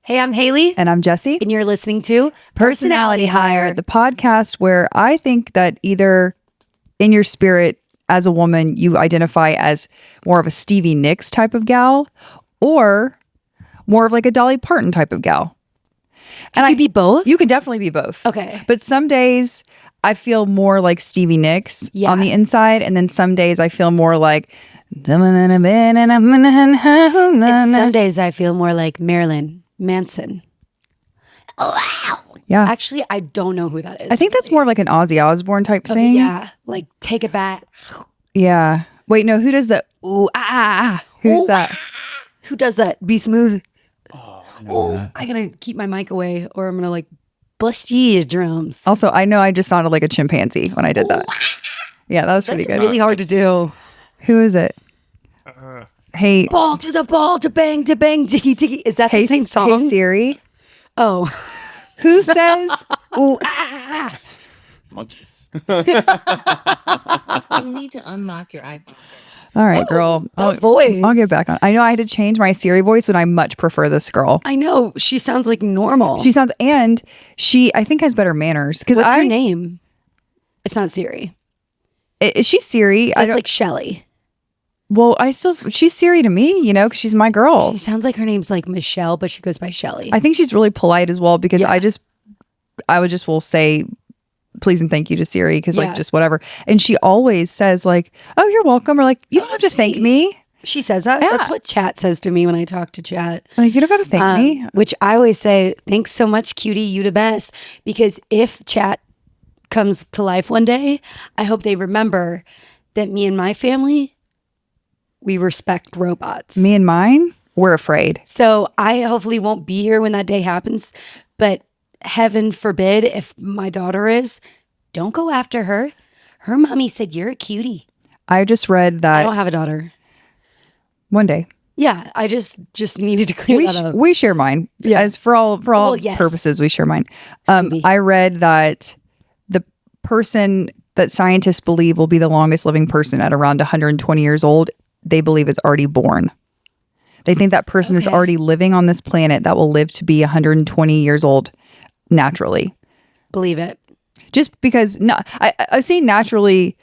Hey, I'm Haley. And I'm Jesse. And you're listening to Personality Hire, the podcast where I think that either in your spirit as a woman, you identify as more of a Stevie Nicks type of gal or more of like a Dolly Parton type of gal. Can you be both? You can definitely be both. Okay. But some days I feel more like Stevie Nicks on the inside. And then some days I feel more like... Some days I feel more like Marilyn Manson. Oh, wow. Yeah. Actually, I don't know who that is. I think that's more like an Ozzy Osbourne type thing. Yeah. Like, take it back. Yeah. Wait, no, who does the ooh, Who's that? Who does that? Be smooth. Oh, I gotta keep my mic away or I'm gonna like bust your eardrums. Also, I know I just sounded like a chimpanzee when I did that. Yeah, that was pretty good. Really hard to do. Who is it? Hey, ball, to bang, diggy, diggy. Is that the same song? Hey Siri. Oh. Who says ooh, Monkeys. You need to unlock your iPhone first. All right, girl. Voice. I'll get back on. I know I had to change my Siri voice, but I much prefer this girl. I know. She sounds like normal. She sounds, and she, I think, has better manners. What's her name? It's not Siri. Is she Siri? It's like Shelly. Well, she's Siri to me, you know, because she's my girl. She sounds like her name's like Michelle, but she goes by Shelly. I think she's really polite as well because I will say please and thank you to Siri because like just whatever. And she always says like, oh, you're welcome. Or like, you don't have to thank me. She says that. Yeah. That's what Chat says to me when I talk to Chat. Like, you don't got to thank me. Which I always say, thanks so much, cutie. You the best. Because if Chat comes to life one day, I hope they remember that me and my family, we respect robots. Me and mine, we're afraid. So I hopefully won't be here when that day happens. But heaven forbid if my daughter is, don't go after her. Her mommy said, you're a cutie. I just read that. I don't have a daughter. One day. Yeah, I just needed to clear that up. We share mine. Yeah. As for all purposes, we share mine. I read that the person that scientists believe will be the longest living person at around 120 years old, they believe is already born. They think that person is already living on this planet that will live to be 120 years old naturally. Believe it. Just because, I say naturally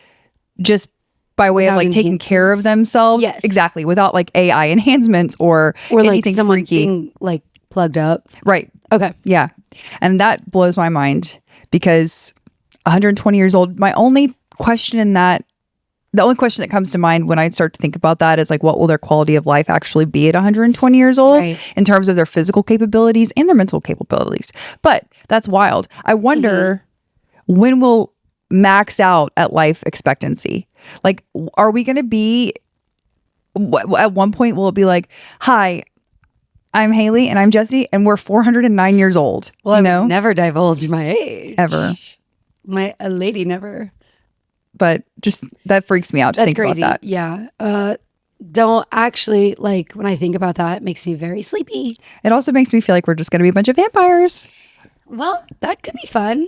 just by way of like taking care of themselves. Yes. Exactly. Without like AI enhancements or anything like someone freaky. Being like plugged up. Right. Okay. Yeah. And that blows my mind because 120 years old, the only question that comes to mind when I start to think about that is like, what will their quality of life actually be at 120 years old in terms of their physical capabilities and their mental capabilities? But that's wild. I wonder when we'll max out at life expectancy. Like, are we going to be, at one point, will it be like, hi, I'm Haley and I'm Jesse and we're 409 years old. Well, I've never divulged my age. Ever. A lady never. But just that freaks me out to think crazy. about that. Yeah. Don't actually, like, when I think about that, it makes me very sleepy. It also makes me feel like we're just going to be a bunch of vampires. Well, that could be fun.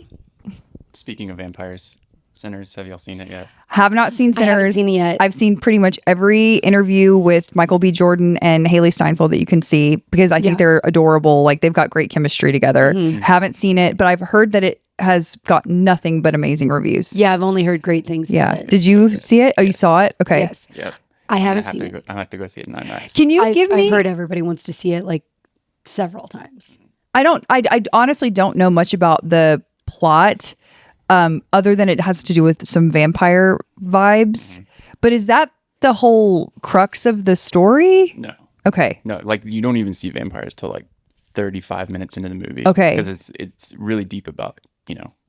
Speaking of vampires, Sinners, have y'all seen it yet? Have not seen Sinners. I haven't seen it yet. I've seen pretty much every interview with Michael B. Jordan and Haley Steinfeld that you can see because I think they're adorable. Like, they've got great chemistry together. Haven't seen it, but I've heard that it has got nothing but amazing reviews. Yeah, I've only heard great things about it. Did you see it? Oh, you saw it? Okay. Yes. Yep. I haven't seen it. I have to go see it in IMAX. Can you give me... I've heard everybody wants to see it like several times. I honestly don't know much about the plot other than it has to do with some vampire vibes. But is that the whole crux of the story? No. Okay. No, like you don't even see vampires till like 35 minutes into the movie. Okay. Because it's really deep about,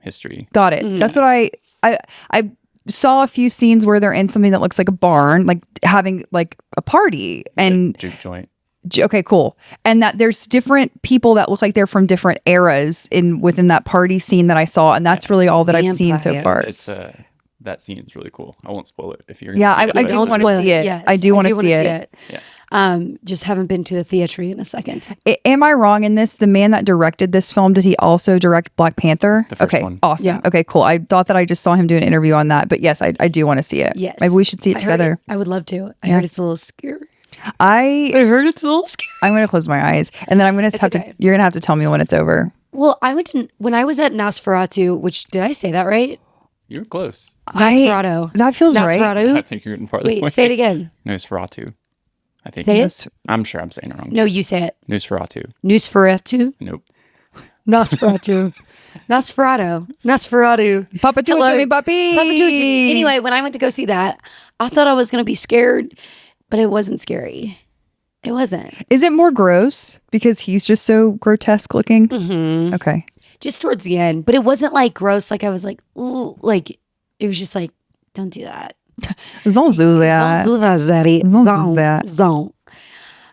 history. Got it. That's what I saw a few scenes where they're in something that looks like a barn, like having like a party and Juke joint. Okay, cool. And that there's different people that look like they're from different eras within that party scene that I saw, and that's really all that I've seen so far. It's that scene is really cool. I won't spoil it if you're. Yeah, I do want to see it. Yes, I do want to see it. Yeah. Just haven't been to the theater in a second. Am I wrong in this? The man that directed this film, did he also direct Black Panther? The first one. Awesome. Yeah. Okay, cool. I thought that I just saw him do an interview on that, but yes, I do want to see it. Yes. Maybe we should see it together. I would love to. I heard it's a little scary. I heard it's a little scary. I'm gonna close my eyes, and then I'm gonna have okay. to. You're gonna have to tell me when it's over. Well, I went to when I was at Nosferatu, which did I say that right? You were close. Nosferatu. That feels right. I Nosferatu. think you're getting farther Wait, away. say it again. Nosferatu. I think. Say it. I'm sure I'm saying it wrong. No, you say it. Nosferatu. Nosferatu. Nope. Nosferatu. Nosferatu. Nosferatu. Papa, do it Hello. to me, puppy. Papa, do it to me. Anyway, when I went to go see that, I thought I was going to be scared, but it wasn't scary. It wasn't. Is it more gross because he's just so grotesque looking? Mm-hmm. Okay. Just towards the end, but it wasn't like gross. Like I was like, ooh, like it was just like, don't do that. Don't do that. Don't do that, Zaddy. Don't do that. Don't.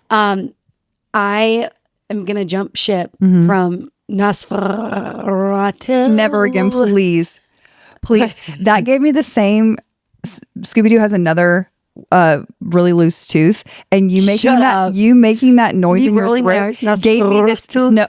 I am gonna jump ship Mm-hmm. from Nosferatu. Never again, please. Please. That gave me the same. Scooby-Doo has another really loose tooth, and you making Shut that up. you making that noise Me in your rolling my throat eyes, not gave me this tooth. no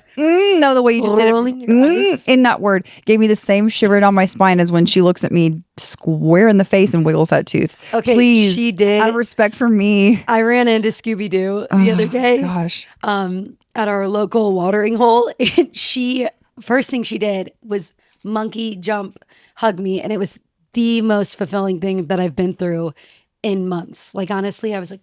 the way you just Rolling did your it eyes. in that word gave me the same shiver down my spine as when she looks at me square in the face and wiggles that tooth. Okay, please, she did. out of respect for me. I ran into Scooby Doo the other day. Gosh, At our local watering hole. And she first thing she did was monkey jump, hug me, and it was the most fulfilling thing that I've been through in months. Like honestly, I was like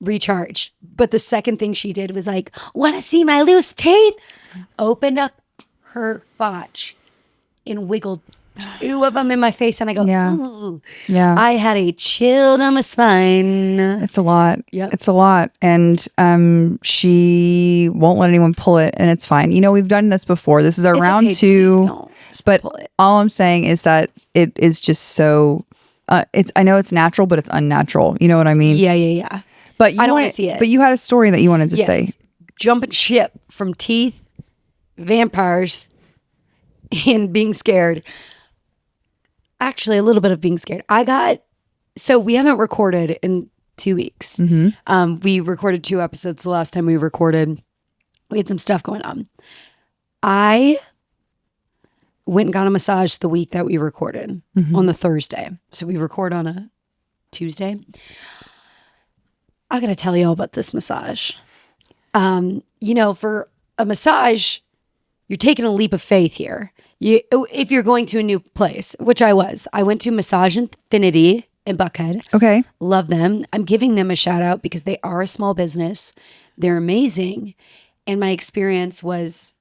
recharge. But the second thing she did was like, "Want to see my loose teeth?" Opened up her botch and wiggled two of them in my face, and I go, Yeah. "Ooh." yeah. I had a chill down my spine. It's a lot. Yep. It's a lot. And she won't let anyone pull it, and it's fine. You know, we've done this before. This is our It's round okay, two. please don't But pull it. all I'm saying is that it is just so I know it's natural, but it's unnatural. You know what I mean? Yeah, yeah, yeah. But you I don't wanna wanted- see it. But you had a story that you wanted to say. Yes. Jumping ship from teeth, vampires, and being scared. Actually, a little bit of being scared. So we haven't recorded in 2 weeks. We recorded 2 episodes the last time we recorded. We had some stuff going on. I went and got a massage the week that we recorded on the Thursday. So we record on a Tuesday. I got to tell you all about this massage. You know, for a massage, you're taking a leap of faith here. If you're going to a new place, which I was. I went to Massage Infinity in Buckhead. Okay. Love them. I'm giving them a shout out because they are a small business. They're amazing. And my experience was,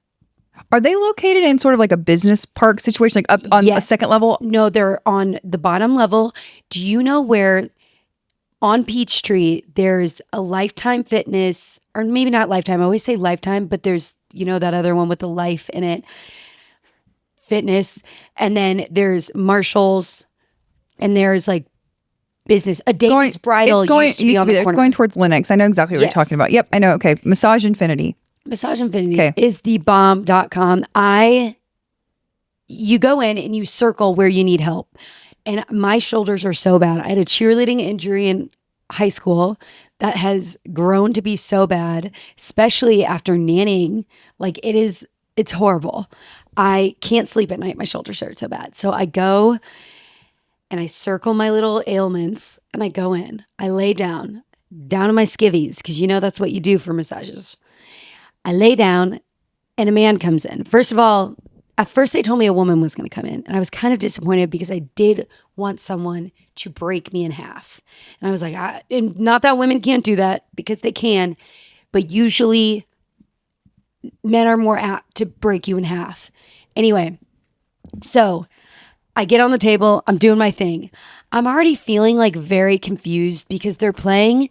Are they located in sort of like a business park situation, like up on a Yes. second level? no, they're on the bottom level. Do you know where on Peachtree there's a Lifetime Fitness, or maybe not Lifetime, I always say Lifetime, but there's, you know, that other one with the life in it, Fitness, and then there's Marshall's, and there's like business, a David's Bridal It's going, used to be on the it's corner. going towards Linux. I know exactly what Yes. you're talking about. Yep, I know. Okay. Massage Infinity. Massage Infinity Okay. is the bomb.com. You go in and you circle where you need help. And my shoulders are so bad. I had a cheerleading injury in high school that has grown to be so bad, especially after nannying. Like it's horrible. I can't sleep at night. My shoulders hurt so bad. So I go and I circle my little ailments and I go in. I lay down on my skivvies, because you know that's what you do for massages. I lay down and a man comes in. First of all, at first they told me a woman was going to come in, and I was kind of disappointed because I did want someone to break me in half. And I was like, and not that women can't do that, because they can, but usually men are more apt to break you in half. Anyway, so I get on the table, I'm doing my thing. I'm already feeling like very confused because they're playing,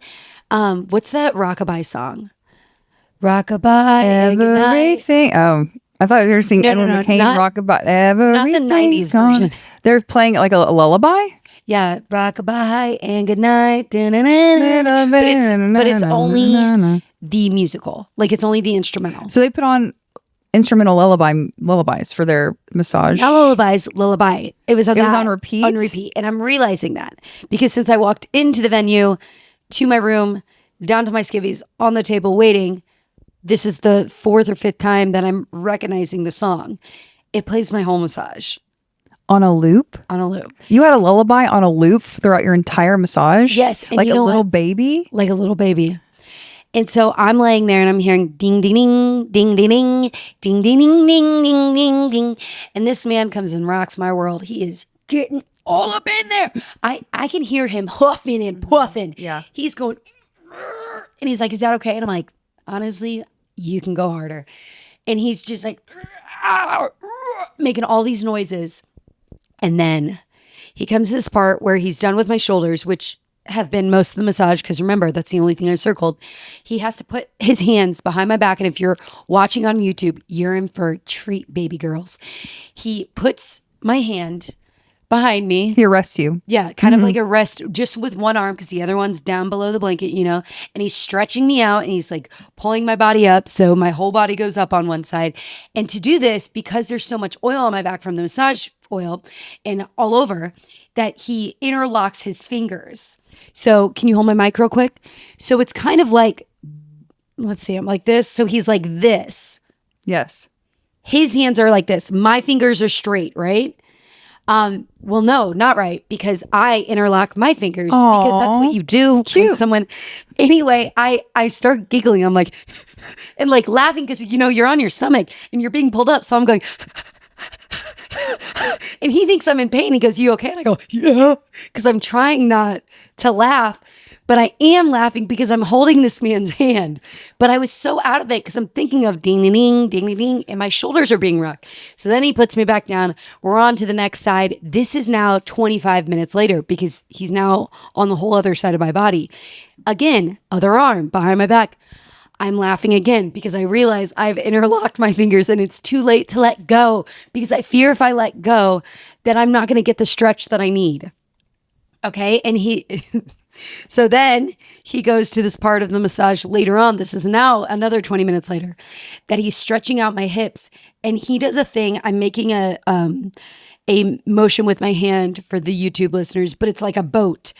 what's that rockabye song? Rockabye, ignite. Everything. Oh, I thought you were singing No, Edward no, McCain not- Rockabye. Everything's 90s gone. version. They're playing like a lullaby. Yeah, rockabye and good night. But it's only the musical. Like it's only the instrumental. So they put on instrumental lullabies for their massage. Not lullabies, lullaby. It was on It was that- on repeat? On repeat. And I'm realizing that because since I walked into the venue, to my room, down to my skivvies, on the table waiting, this is the 4th or 5th time that I'm recognizing the song. It plays my whole massage. On a loop? on a loop. You had a lullaby on a loop throughout your entire massage? Yes, and like you a know little what? baby? Like a little baby. And so I'm laying there and I'm hearing ding, ding, ding, ding, ding, ding, ding, ding, ding, ding, ding, ding, ding. And this man comes and rocks my world. He is getting all up in there. I can hear him huffing and puffing. Yeah. He's going, and he's like, is that okay? And I'm like, honestly, you can go harder. And he's just like, making all these noises. And then he comes to this part where he's done with my shoulders, which have been most of the massage, because remember, that's the only thing I circled. He has to put his hands behind my back. And if you're watching on YouTube, you're in for a treat, baby girls. He puts my hand behind me. He arrests you. Yeah, kind of like a rest, just with one arm because the other one's down below the blanket, you know, and he's stretching me out and he's like pulling my body up. So my whole body goes up on one side. And to do this, because there's so much oil on my back from the massage oil and all over, that he interlocks his fingers. So can you hold my mic real quick? So it's kind of like, let's see, I'm like this. So he's like this. Yes. His hands are like this. My fingers are straight, right? Well, no, not right, because I interlock my fingers because that's what you do. Cute. Someone, anyway, I start giggling. I'm like, and like laughing because you know you're on your stomach and you're being pulled up. So I'm going, and he thinks I'm in pain. He goes, "You okay?" And I go, "Yeah," because I'm trying not to laugh. But I am laughing because I'm holding this man's hand. But I was so out of it because I'm thinking of ding, ding, ding, ding, ding, ding, and my shoulders are being rocked. So then he puts me back down. We're on to the next side. This is now 25 minutes later because he's now on the whole other side of my body. Again, other arm behind my back. I'm laughing again because I realize I've interlocked my fingers and it's too late to let go because I fear if I let go that I'm not going to get the stretch that I need. Okay. And so then he goes to this part of the massage later on. This is now another 20 minutes later that he's stretching out my hips and he does a thing. I'm making a motion with my hand for the YouTube listeners, but it's like a boat.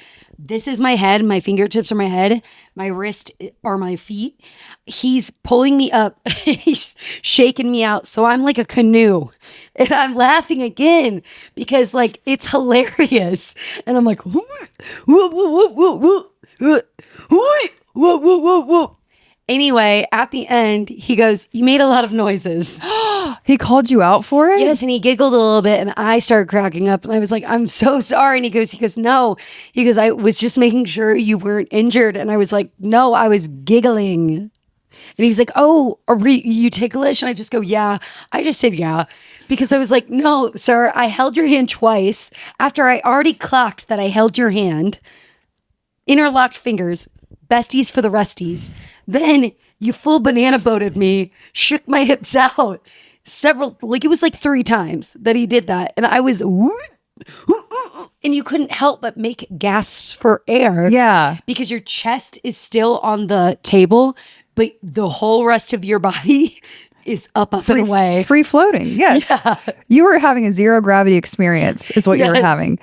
This is my head. My fingertips are my head. My wrist are my feet. He's pulling me up. He's shaking me out. So I'm like a canoe and I'm laughing again because like it's hilarious. And I'm like, whoa, whoa, whoa, whoa, whoa, whoa, whoa, whoa. Anyway, at the end, he goes, "You made a lot of noises." He called you out for it? Yes, and he giggled a little bit and I started cracking up and I was like, "I'm so sorry." And he goes, "No." He goes, "I was just making sure you weren't injured." And I was like, "No, I was giggling." And he's like, "Oh, are you ticklish?" And I just go, "Yeah." I just said, "Yeah." Because I was like, "No, sir, I held your hand twice after I already clocked that I held your hand. Interlocked fingers, besties for the resties. Then you full banana boated me, shook my hips out." It was like 3 times that he did that. And I was, and you couldn't help but make gasps for air. Yeah. Because your chest is still on the table, but the whole rest of your body is up and away. Free floating. Yes. Yeah. You were having a zero gravity experience is what you were having.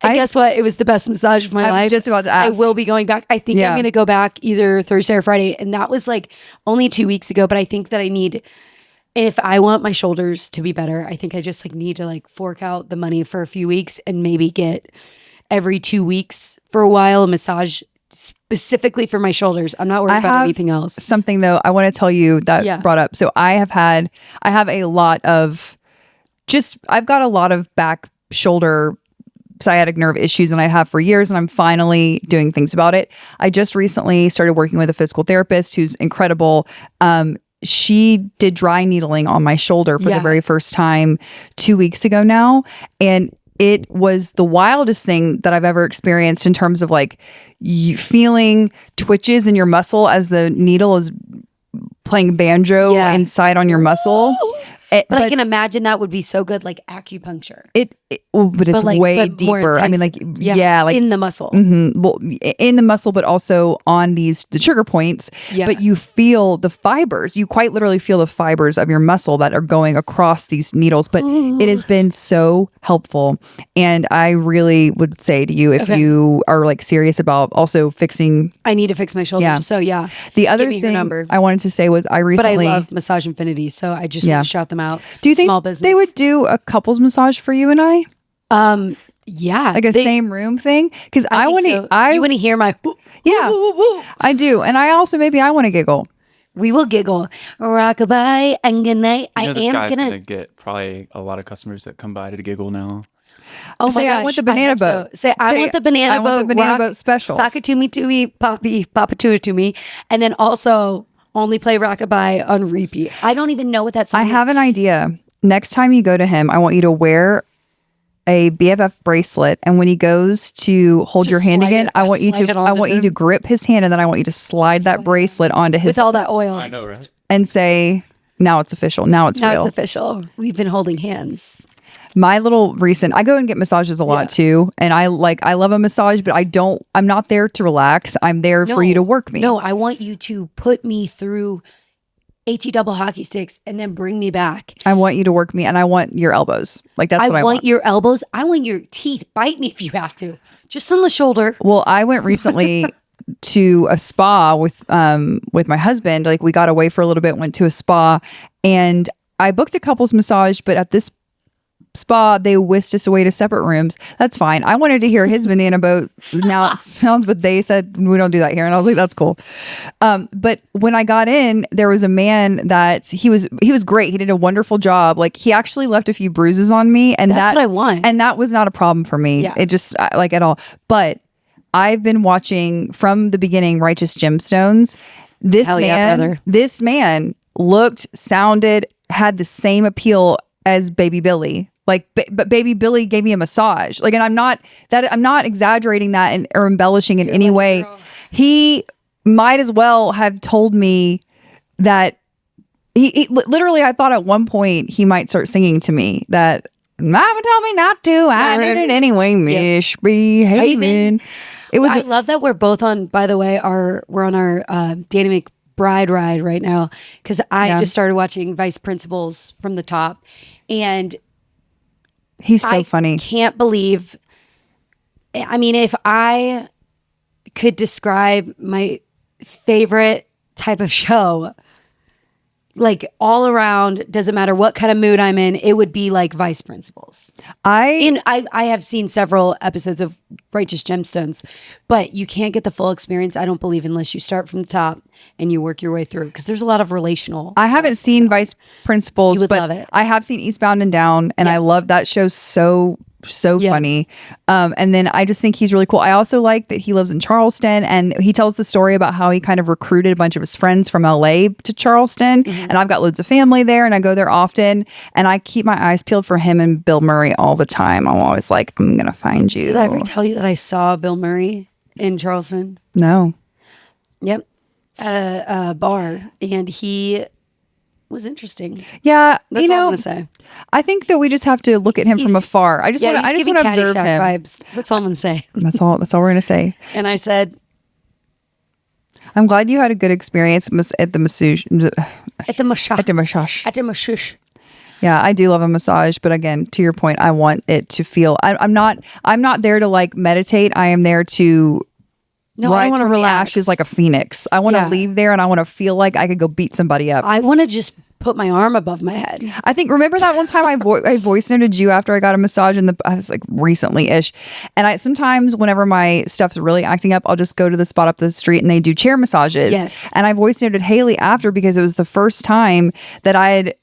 And guess what? It was the best massage of my life. I was just about to ask. I will be going back. I think I'm going to go back either Thursday or Friday. And that was like only 2 weeks ago. But I think that I need, if I want my shoulders to be better, I think I just like need to like fork out the money for a few weeks and maybe get every 2 weeks for a while a massage specifically for my shoulders. I'm not worried about anything else. Something though, I want to tell you that brought up. So I have a lot of I've got a lot of back, shoulder, sciatic nerve issues and I have for years and I'm finally doing things about it. I just recently started working with a physical therapist who's incredible. She did dry needling on my shoulder for the very first time 2 weeks ago now. And it was the wildest thing that I've ever experienced in terms of like you feeling twitches in your muscle as the needle is playing banjo inside on your muscle. But I can imagine that would be so good, like acupuncture. But it's like, way but more deeper. I mean, like, like in the muscle. Well, in the muscle, but also on the trigger points. Yeah. But you feel the fibers. You quite literally feel the fibers of your muscle that are going across these needles. But it has been so helpful. And I really would say to you, if you are like serious about also fixing, I need to fix my shoulders. Yeah. So yeah. The other Give me thing her number. I wanted to say was I recently, But I love Massage Infinity, so I just want to shout them out. do you think Small business. they would do a couples massage for you and I? Yeah. like a same room thing? Because I think want to. so. I You want to hear my yeah, I do, and I also maybe I want to giggle. we will giggle. Rockabye and good night. You know, I this am guy's gonna gonna get probably a lot of customers that come by to giggle now. oh my Say, gosh, I want the banana hope so. boat. Say I Say, want the banana I boat. want the banana rock, boat special. Sock it to me, Poppy, Papa to me. And then also only play Rockabye on repeat. I don't even know what that song I is. have an idea. Next time you go to him, I want you to wear a BFF bracelet, and when he goes to hold Just your hand slide again, it- I want you slide to it I onto want you to him. grip his hand, and then I want you to slide that bracelet onto his with all that oil. I know, right? and say, "Now it's official. Now it's Now real." it's official. We've been holding hands. My little recent, I go and get massages a lot too, and I love a massage, but I'm not there to relax. I'm there for you to work me. No, I want you to put me through HE double hockey sticks and then bring me back. I want you to work me, and I want your elbows. Like that's what I want. your elbows. I want your teeth. Bite me if you have to. Just on the shoulder. Well, I went recently to a spa with my husband. Like we got away for a little bit, went to a spa, and I booked a couples massage, but at this spa they whisked us away to separate rooms. That's fine. I wanted to hear his banana boat. Now it sounds, but they said we don't do that here, and I was like, that's cool. But when I got in, there was a man that he was great. He did a wonderful job. Like he actually left a few bruises on me, and That's what I want. and that was not a problem for me. Yeah. It just like at all. But I've been watching from the beginning Righteous Gemstones. Hell yeah, brother. This man looked, sounded, had the same appeal as Baby Billy. Like, but Baby Billy gave me a massage. Like, and I'm not exaggerating that or embellishing in any way. He might as well have told me that he literally. I thought at one point he might start singing to me that Mama told me not to. I did it anyway. Misbehaving. It was I love that we're both on. By the way, we're on our Danny McBride ride right now because I just started watching Vice Principals from the top, and he's so I funny. can't believe. I mean, if I could describe my favorite type of show, like all around, doesn't matter what kind of mood I'm in, it would be like Vice Principals. I have seen several episodes of Righteous Gemstones, but you can't get the full experience, I don't believe, unless you start from the top and you work your way through, because there's a lot of relational. I haven't seen Vice Principals, You would but love it. I have seen Eastbound and Down, and I Yes. love that show so funny. And then I just think he's really cool. I also like that he lives in Charleston, and he tells the story about how he kind of recruited a bunch of his friends from LA to Charleston. And I've got loads of family there, and I go there often, and I keep my eyes peeled for him and Bill Murray all the time. I'm always like, I'm gonna find you. Did I ever tell you that I saw Bill Murray in Charleston? No. Yep. At a bar, and he was interesting. Yeah, That's all I'm gonna say. I think that we just have to look at him from afar. I just want to observe him. Vibes. That's all I'm gonna say. That's all we're gonna say. And I said, I'm glad you had a good experience at the massage. at the massage. At the massage. At the massage. Yeah, I do love a massage, but again, to your point, I want it to feel. I'm not there to like meditate. I am there to No, I rise want to from the relax. ashes like a phoenix. I want to Yeah. leave there, and I want to feel like I could go beat somebody up. I want to just put my arm above my head. I think, remember that one time I voice noted you after I got a massage I was like recently-ish. And I sometimes whenever my stuff's really acting up, I'll just go to the spot up the street and they do chair massages. Yes. And I voice noted Haley after because it was the first time that I had,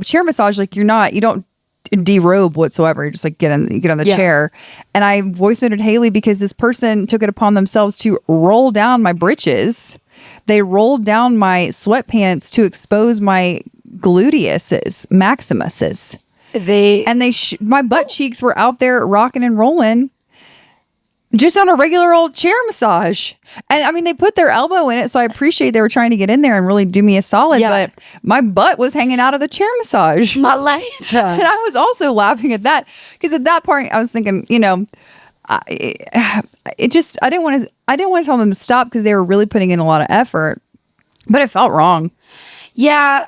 chair massage, like you don't derobe whatsoever. You just like get on the Yeah. chair. And I voice noted Haley because this person took it upon themselves to roll down my britches. They rolled down my sweatpants to expose my gluteuses, maximuses. My butt cheeks were out there rocking and rolling just on a regular old chair massage. And I mean, they put their elbow in it, so I appreciate they were trying to get in there and really do me a solid, Yeah. but my butt was hanging out of the chair massage. My And Lanta. I was also laughing at that because at that point I was thinking, I didn't want to tell them to stop because they were really putting in a lot of effort, but it felt wrong. Yeah.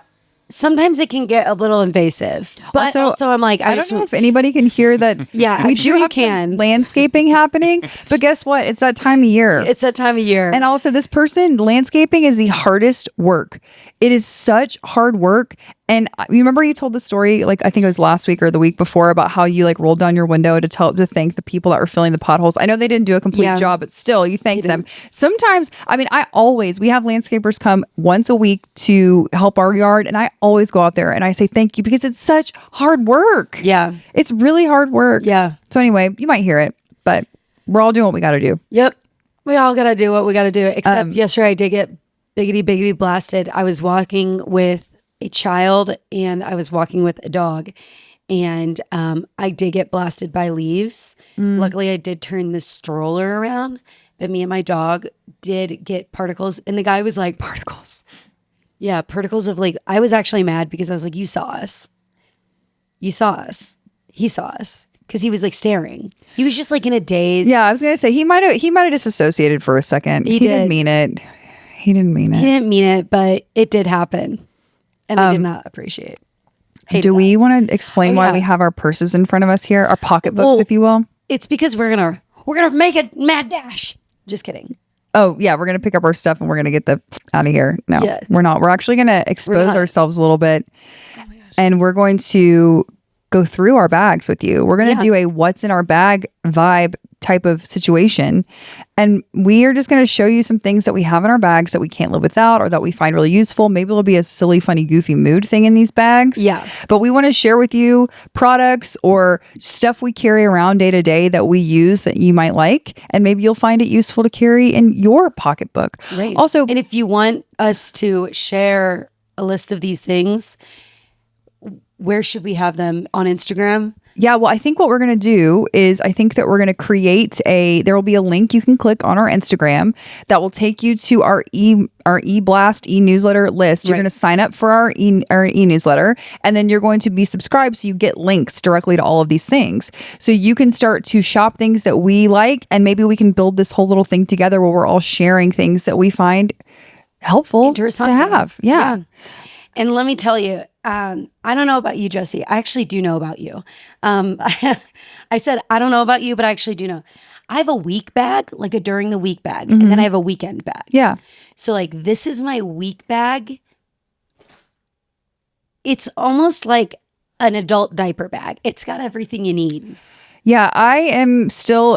sometimes it can get a little invasive. But also I'm like, I don't know if anybody can hear that. Yeah, we I'm do sure you have some can. landscaping happening, but guess what? It's that time of year. It's that time of year. And also, this person, landscaping is the hardest work. It is such hard work. And you remember you told the story, like I think it was last week or the week before, about how you like rolled down your window to thank the people that were filling the potholes. I know they didn't do a complete job, but still, you thank them. Sometimes, I mean, we have landscapers come once a week to help our yard, and I always go out there and I say thank you because it's such hard work. Yeah. It's really hard work. Yeah. So anyway, you might hear it, but we're all doing what we got to do. Yep. We all got to do what we got to do. Except yesterday I did get biggity blasted. I was walking with a child and I was walking with a dog, and I did get blasted by leaves. Luckily, I did turn the stroller around, but me and my dog did get particles. And the guy was like, particles? Yeah, particles of like, I was actually mad because I was like, you saw us. You saw us. He saw us. Because he was like staring. He was just like in a daze. Yeah, I was gonna say he might have disassociated for a second. He didn't mean it. He didn't mean it. He didn't mean it, but it did happen. And I did not appreciate. Do we want to explain why we have our purses in front of us here, our pocketbooks, if you will? It's because we're gonna make a mad dash. Just kidding. Oh yeah, we're gonna pick up our stuff and we're gonna get the out of here. No, Yeah. we're not. We're actually gonna expose ourselves a little bit, and we're going to go through our bags with you. We're going to do a what's in our bag vibe type of situation. And we are just going to show you some things that we have in our bags that we can't live without or that we find really useful. Maybe it'll be a silly, funny, goofy mood thing in these bags. Yeah. But we want to share with you products or stuff we carry around day to day that we use that you might like. And maybe you'll find it useful to carry in your pocketbook. Right. Also, and if you want us to share a list of these things, where should we have them? On Instagram? yeah, well, I think what we're going to do is I think that we're going to create there will be a link you can click on our Instagram that will take you to our e-blast e-newsletter list. You're going to sign up for our e-newsletter, and then you're going to be subscribed so you get links directly to all of these things. So you can start to shop things that we like, and maybe we can build this whole little thing together where we're all sharing things that we find helpful to have. Yeah. And let me tell you, I don't know about you, Jesse. I actually do know about you. I said, I don't know about you, but I actually do know. I have a week bag, like a during the week bag, and then I have a weekend bag. Yeah. So like this is my week bag. It's almost like an adult diaper bag. It's got everything you need. Yeah, I am still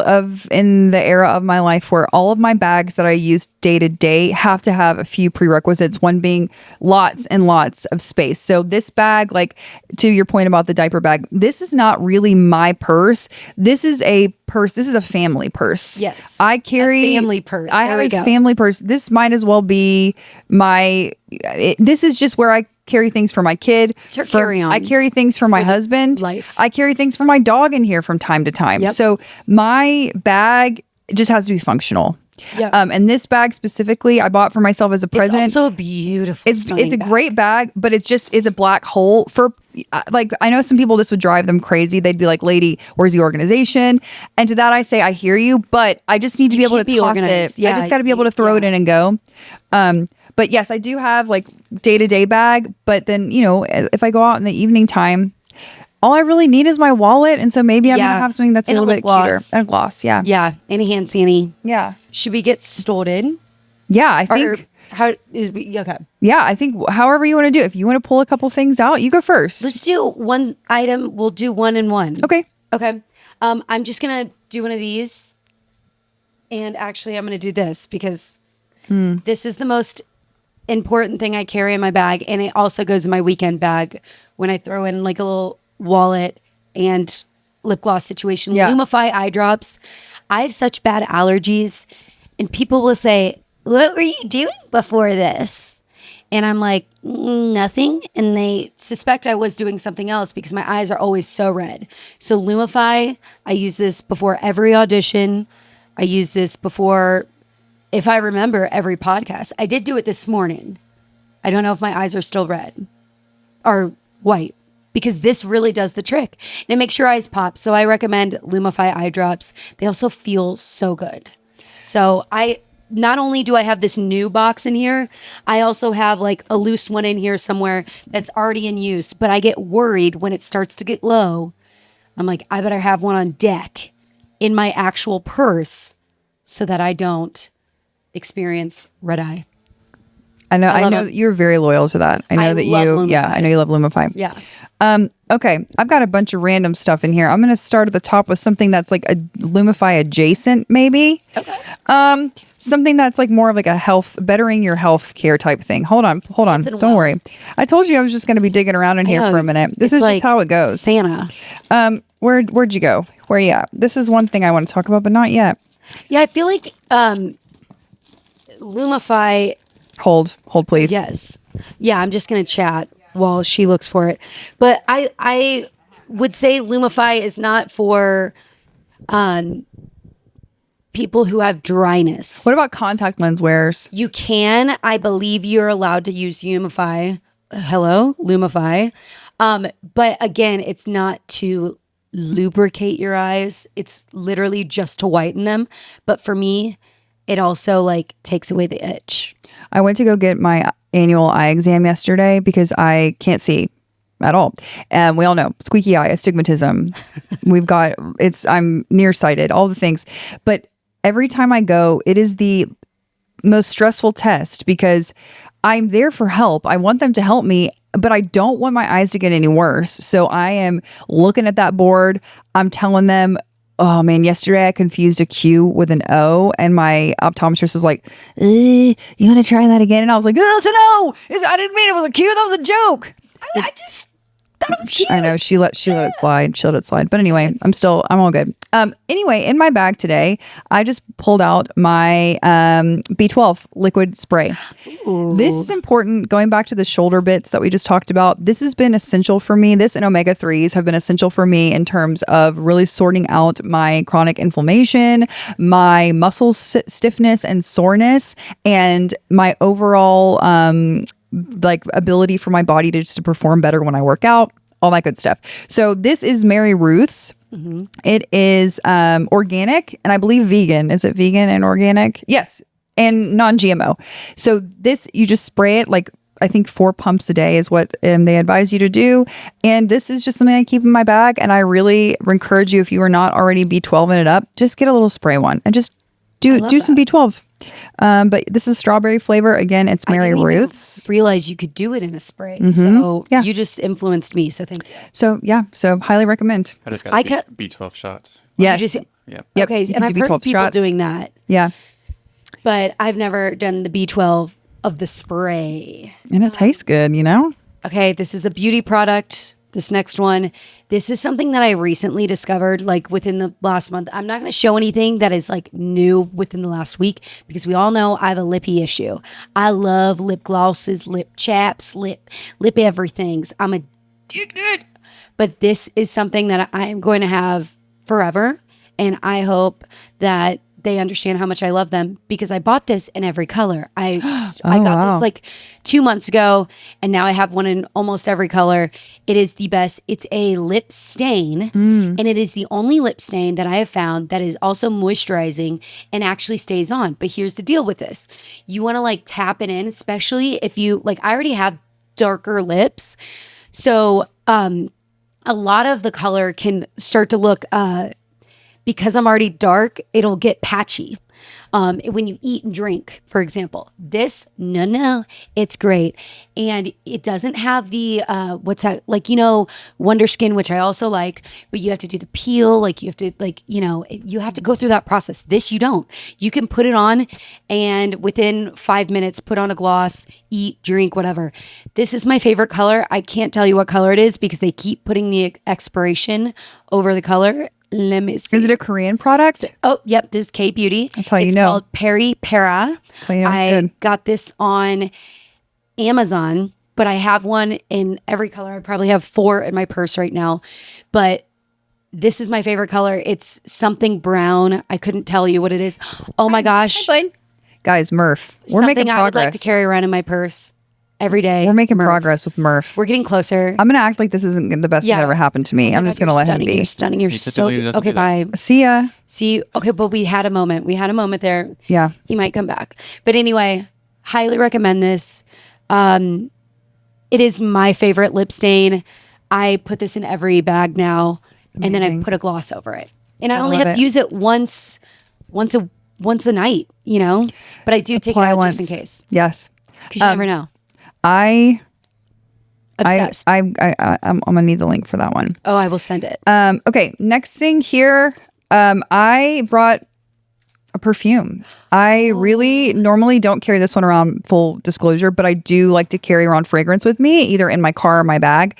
in the era of my life where all of my bags that I use day to day have to have a few prerequisites, one being lots and lots of space. So this bag, like to your point about the diaper bag, this is not really my purse. This is a purse. This is a family purse. Yes. I carry a family purse. I have a family purse. This might as well be this is just where I carry things for my kid. It's her carry-on. I carry things for my husband. Life. I carry things for my dog in here from time to time. Yep. So my bag just has to be functional. Yeah. And this bag specifically, I bought for myself as a present. It's also a beautiful. It's a bag. great bag, but it's a black hole for like, I know some people this would drive them crazy. They'd be like, "Lady, where's the organization?" And to that I say, I hear you, but I just need to be able to be toss organized. it. Yeah, I just got to be able to throw it in and go. But yes, I do have like day-to-day bag, but then, if I go out in the evening time, all I really need is my wallet. And so maybe I'm going to have something that's a little bit cuter. And a gloss. Yeah. Yeah. And a hand sanitizer. Yeah. Should we get started? Yeah. I think. Okay. Yeah. I think however you want to do it. If you want to pull a couple things out, you go first. Let's do one item. We'll do one and one. Okay. Okay. I'm just going to do one of these. And actually, I'm going to do this because this is the most important thing I carry in my bag. And it also goes in my weekend bag when I throw in like a little wallet and lip gloss situation. Yeah. Lumify eye drops. I have such bad allergies. And people will say, "What were you doing before this?" And I'm like, "Nothing." And they suspect I was doing something else because my eyes are always so red. So Lumify, I use this before every audition. I use this before, if I remember, every podcast. I did do it this morning. I don't know if my eyes are still red or white because this really does the trick. And it makes your eyes pop. So I recommend Lumify eye drops. They also feel so good. So I not only do I have this new box in here, I also have like a loose one in here somewhere that's already in use. But I get worried when it starts to get low. I'm like, I better have one on deck in my actual purse so that I don't experience red eye. I know. I I love know them. you're very loyal to that. I know I that love you. Yeah, Lumify. I know you love Lumify. Yeah. Okay, I've got a bunch of random stuff in here. I'm going to start at the top with something that's like a Lumify adjacent, maybe. Okay. Something that's like more of like a bettering your health care type thing. Hold on. Don't worry. I told you I was just going to be digging around in here know. for a minute. This It's is like just how it goes. Santa. Where'd you go? Where you at? This is one thing I want to talk about, but not yet. Yeah, I feel like Lumify. Hold, please. Yes. Yeah, I'm just gonna chat while she looks for it. But I would say Lumify is not for people who have dryness. What about contact lens wearers? You can, I believe you're allowed to use Lumify. Hello, Lumify. But again, it's not to lubricate your eyes. It's literally just to whiten them. But for me, it also like takes away the itch. I went to go get my annual eye exam yesterday because I can't see at all. And we all know squeaky eye, astigmatism. I'm nearsighted, all the things. But every time I go, it is the most stressful test because I'm there for help. I want them to help me, but I don't want my eyes to get any worse. So I am looking at that board. I'm telling them, oh man, yesterday I confused a Q with an O, and my optometrist was like, you want to try that again? And I was like, oh, it's an O. I didn't mean it was a Q. That was a joke. I just thought it was cute. I know she let it slide. She let it slide. But anyway, I'm all good. Anyway, in my bag today, I just pulled out my B12 liquid spray. Ooh. This is important. Going back to the shoulder bits that we just talked about, this has been essential for me. This and omega-3s have been essential for me in terms of really sorting out my chronic inflammation, my muscle stiffness and soreness, and my overall like ability for my body to perform better when I work out, all that good stuff. So this is Mary Ruth's. Mm-hmm. It is organic and I believe vegan. Is it vegan and organic? Yes. And non-GMO. So this, you just spray it like I think 4 pumps a day is what they advise you to do. And this is just something I keep in my bag. And I really encourage you, if you are not already B12 in it up, just get a little spray one and just do some B12. But this is strawberry flavor. Again, it's Mary Ruth's. Realize you could do it in a spray. Mm-hmm. So Yeah. you just influenced me. So thank you. So highly recommend. I just I got B12 shots. Yes. just- Yep. Yep. Okay, You and can I've do heard B12 of people shots. doing that, Yeah. but I've never done the B12 of the spray. And it tastes good, you know? Okay, this is a beauty product. This next one, this is something that I recently discovered like within the last month. I'm not going to show anything that is like new within the last week because we all know I have a lippy issue. I love lip glosses, lip chaps, lip everythings. I'm addicted. But this is something that I am going to have forever. And I hope that they understand how much I love them because I bought this in every color. I got wow. this like 2 months ago and now I have one in almost every color. It is the best. It's a lip stain and it is the only lip stain that I have found that is also moisturizing and actually stays on. But here's the deal with this. You want to like tap it in, especially if you like, I already have darker lips. So a lot of the color can start to look because I'm already dark, it'll get patchy. When you eat and drink, for example, no, it's great. And it doesn't have the, what's that? Like, Wonder Skin, which I also like, but you have to do the peel. Like you have to you have to go through that process. This, you don't. You can put it on and within 5 minutes, put on a gloss, eat, drink, whatever. This is my favorite color. I can't tell you what color it is because they keep putting the expiration over the color. Let me see. Is it a Korean product? Oh, yep. This is K Beauty. That's how you it's know. It's called Peri Para. That's how you know it's I good. got this on Amazon, but I have one in every color. I probably have 4 in my purse right now. But this is my favorite color. It's something brown. I couldn't tell you what it is. Oh my gosh. Guys, Murph, we're Something making I would progress. like to carry around in my purse. every day. We're making Murph. progress with Murph. We're getting closer. I'm gonna act like this isn't the best thing Yeah. that ever happened to me. Oh my I'm God, just gonna you're let him stunning. be. You're stunning. You're He so typically doesn't okay. do that. Bye. See ya. See, okay, but we had a moment. We had a moment there. Yeah. He might come back. But anyway, highly recommend this. It is my favorite lip stain. I put this in every bag now, and then I Amazing. put a gloss over it. And I I only love have to it. use it once a night, you know. But I do take it Apply out once. just in case, Yes. because you never know. I Obsessed. I'm gonna need the link for that one. Oh, I will send it. Okay, next thing here. I brought a perfume. I really normally don't carry this one around, full disclosure, but I do like to carry around fragrance with me, either in my car or my bag.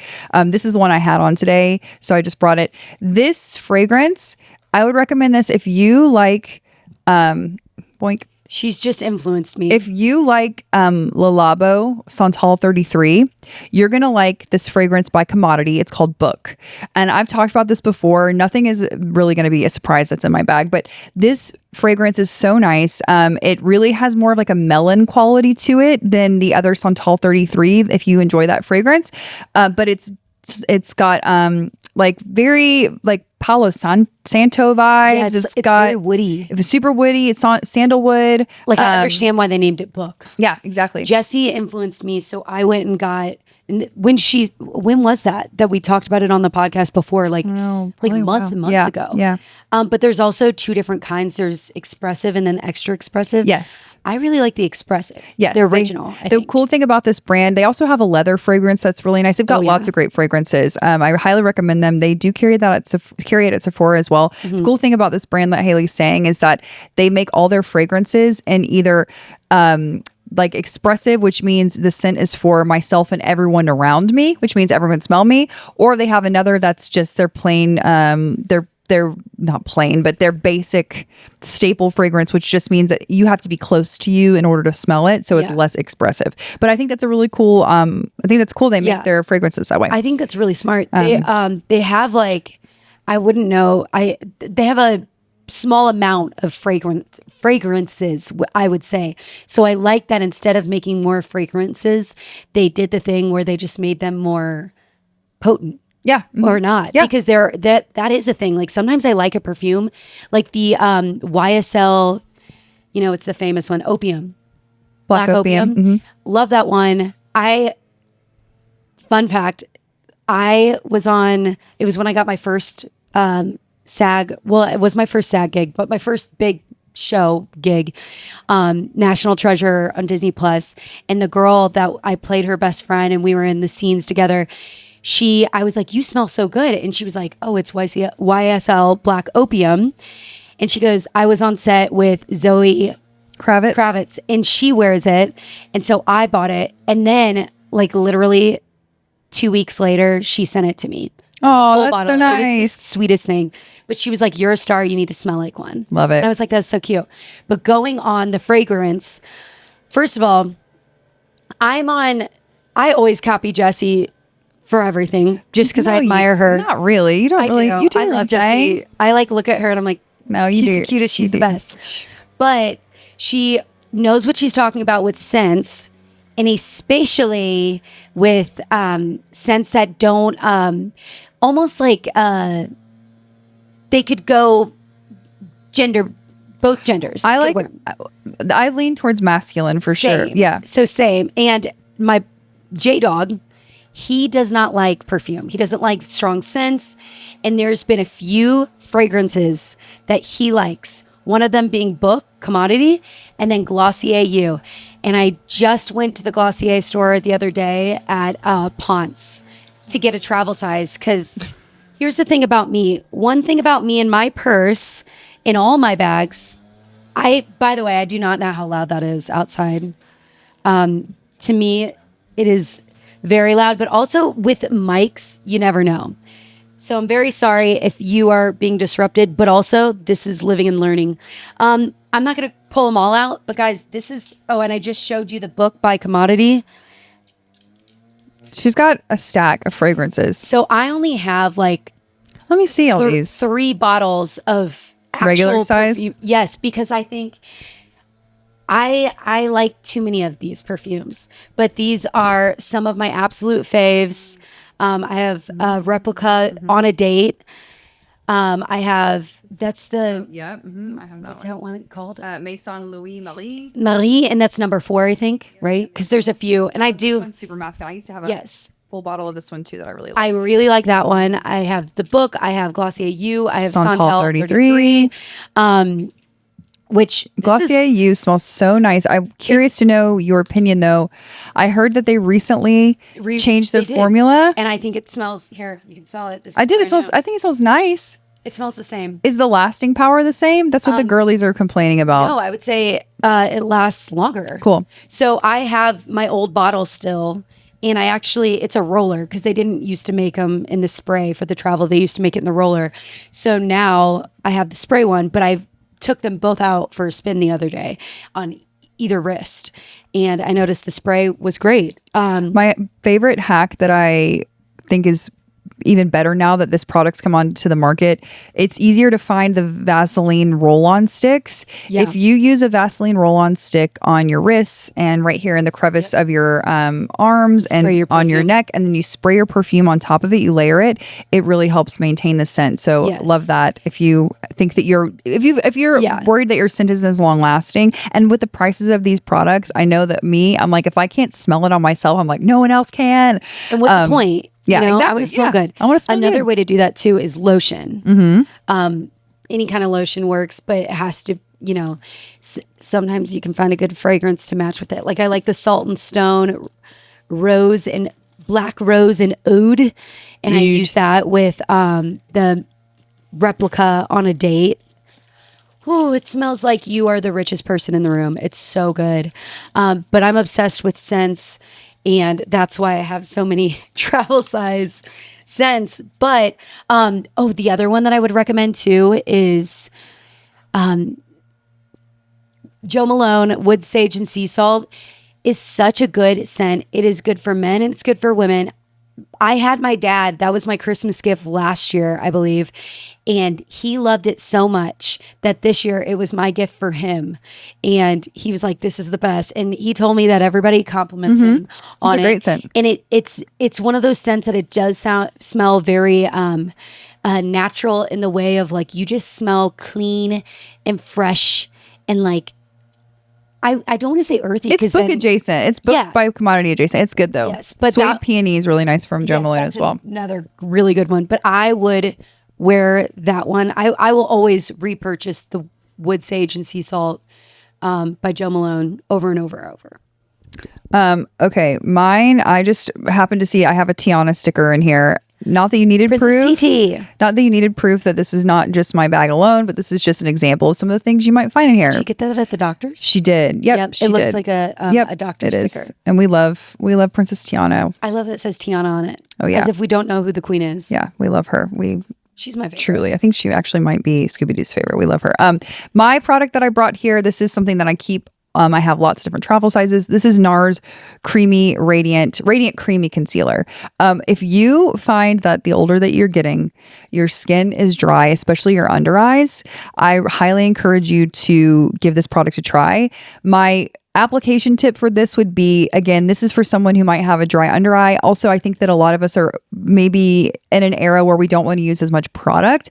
This is the one I had on today, so I just brought it. This fragrance, I would recommend this if you like, boink. She's just influenced me. If you like Le Labo Santal 33, you're going to like this fragrance by Commodity. It's called Book. And I've talked about this before. Nothing is really going to be a surprise that's in my bag, but this fragrance is so nice. It really has more of like a melon quality to it than the other Santal 33 if you enjoy that fragrance. But it's got like very like Palo Santo vibes. yeah, it's got very woody. it was super woody. It's on sandalwood. Like I understand why they named it Book. Yeah, exactly. Jessie influenced me, so I went and got. And when was that we talked about it on the podcast before, like probably months a and while. months ago. Yeah. But there's also two different kinds. There's expressive and then extra expressive. Yes. I really like the expressive. Yes. the original. The cool thing about this brand, they also have a leather fragrance that's really nice. They've got yeah. lots of great fragrances. I highly recommend them. They do carry that carry it at Sephora as well. The cool thing about this brand that Haley's saying is that they make all their fragrances in either like expressive, which means the scent is for myself and everyone around me, which means everyone can smell me, or they have another that's just their plain they're not plain, but their basic staple fragrance, which just means that you have to be close to you in order to smell it, so it's Yeah. less expressive. But I think that's a really cool I think that's cool they make Yeah. their fragrances that way. I think that's really smart. They have like, I wouldn't know. They have a small amount of fragrances, I would say. So I like that instead of making more fragrances, they did the thing where they just made them more potent. yeah. Or not, Yeah. because that is a thing. Like sometimes I like a perfume, like the YSL, it's the famous one, Opium, Black Opium. Love that one. Fun fact, I was on. It was when I got my first SAG. Well, it was my first SAG gig, but my first big show gig, National Treasure on Disney Plus, and the girl that I played her best friend, and we were in the scenes together. I was like, "You smell so good," and she was like, "Oh, it's YSL Black Opium," and she goes, "I was on set with Zoe Kravitz. and she wears it," and so I bought it, and then like literally 2 weeks later, she sent it to me. Oh, Full that's bottle. so It was the nice. sweetest thing. But she was like, "You're a star. You need to smell like one." Love it. And I was like, "That's so cute." But going on the fragrance, first of all, I always copy Jessie for everything just because I No, you- admire her. Not really. You don't really. do. You do. I your love thing. Jessie. I like look at her and I'm like, No, you she's do. the cutest. She's You the do. best. But she knows what she's talking about with scents, and especially with scents that don't almost like they could go both genders. I could like. wear 'em. I lean towards masculine for sure. Same. Yeah. So same. And my J-Dog, he does not like perfume. He doesn't like strong scents. And there's been a few fragrances that he likes. One of them being Book, Commodity, and then Glossier You. And I just went to the Glossier store the other day at Ponce to get a travel size. Because here's the thing about me. One thing about me in my purse, in all my bags, by the way, I do not know how loud that is outside. To me, it is very loud, but also with mics, you never know. So I'm very sorry if you are being disrupted, but also this is living and learning. I'm not going to pull them all out, but guys, and I just showed you the Book by Commodity. She's got a stack of fragrances. So I only have like Let me see all these. 3 bottles of Regular actual size? perfume. Yes, because I think I like too many of these perfumes, but these are some of my absolute faves. I have a replica on a date. I have that's the Yeah, I have that what's that one called? Maison Louis Marie. Marie, and that's number 4, I think, right? Because there's a few, and I do. One's super masculine. I used to have a Yes, full bottle of this one too that I really like. I really like that one. I have the book. I have Glossier U. I have Santal Santal 33. 33. Which this Glossier is- U smells so nice. I'm curious to know your opinion though. I heard that they recently changed their they did. formula. and I think it smells. Here, you can smell it. This I is did. It brand smells. new. I think it smells nice. It smells the same. Is the lasting power the same? That's what the girlies are complaining about. No, I would say it lasts longer. Cool. So I have my old bottle still, and I actually, it's a roller because they didn't used to make them in the spray for the travel. They used to make it in the roller. So now I have the spray one, but I took them both out for a spin the other day on either wrist, and I noticed the spray was great. My favorite hack that I think is even better now that this product's come onto the market, it's easier to find the Vaseline roll-on sticks. Yeah. If you use a Vaseline roll-on stick on your wrists and right here in the crevice of your arms and Spray your on your perfume. neck, and then you spray your perfume on top of it, you layer it, it really helps maintain the scent. So Yes. love that. If you think that if you're Yeah. worried that your scent isn't as long lasting, and with the prices of these products, I know that I'm like, if I can't smell it on myself, I'm like, no one else can. And what's the point? yeah, I exactly. want to smell Yeah. good. I wanna smell Another good. way to do that too is lotion. Mm-hmm. Any kind of lotion works, but it has to, sometimes you can find a good fragrance to match with it. Like I like the Salt and Stone rose and black rose and oud, and I use that with the replica on a date. Ooh, it smells like you are the richest person in the room. It's so good. But I'm obsessed with scents, and that's why I have so many travel size scents. But the other one that I would recommend too is Joe Malone Wood Sage and Sea Salt is such a good scent. It is good for men and it's good for women. I had my dad, that was my Christmas gift last year, I believe. And he loved it so much that this year it was my gift for him. And he was like, this is the best. And he told me that everybody compliments him on a it. great scent. And it's one of those scents that it does smell very natural in the way of like, you just smell clean and fresh and like, I don't want to say earthy. It's 'cause book then- adjacent. It's book Yeah. by commodity adjacent. It's good though. Yes, but Suede that- Peony is really nice from Joe Yes, Malone that's as well. Another really good one. But I would wear that one. I will always repurchase the Wood Sage and Sea Salt by Joe Malone over and over and over. Okay, mine. I just happened to see I have a Tiana sticker in here. Not that you needed Princess proof. TT. Not that you needed proof that this is not just my bag alone, but this is just an example of some of the things you might find in here. Did you get that at the doctor's? She did. Yep. She it looks did. like a Yep, doctor it is. sticker. And we love Princess Tiana. I love that it says Tiana on it. Oh, yeah. As if we don't know who the queen is. Yeah, we love her. We She's my favorite. truly, I think she actually might be Scooby Doo's favorite. We love her. My product that I brought here, this is something that I keep. I have lots of different travel sizes. This is NARS Creamy Radiant Creamy Concealer. If you find that the older that you're getting, your skin is dry, especially your under eyes, I highly encourage you to give this product a try. My application tip for this would be, again, this is for someone who might have a dry under eye. Also, I think that a lot of us are maybe in an era where we don't want to use as much product.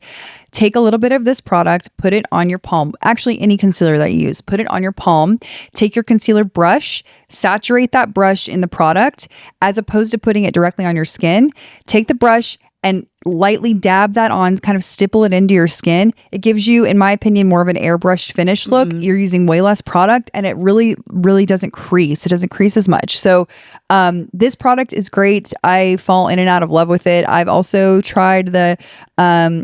Take a little bit of this product, put it on your palm. Actually, any concealer that you use, put it on your palm. Take your concealer brush, saturate that brush in the product as opposed to putting it directly on your skin. Take the brush and lightly dab that on, kind of stipple it into your skin. It gives you, in my opinion, more of an airbrushed finish look. You're using way less product and it really, really doesn't crease. It doesn't crease as much. So this product is great. I fall in and out of love with it. I've also tried the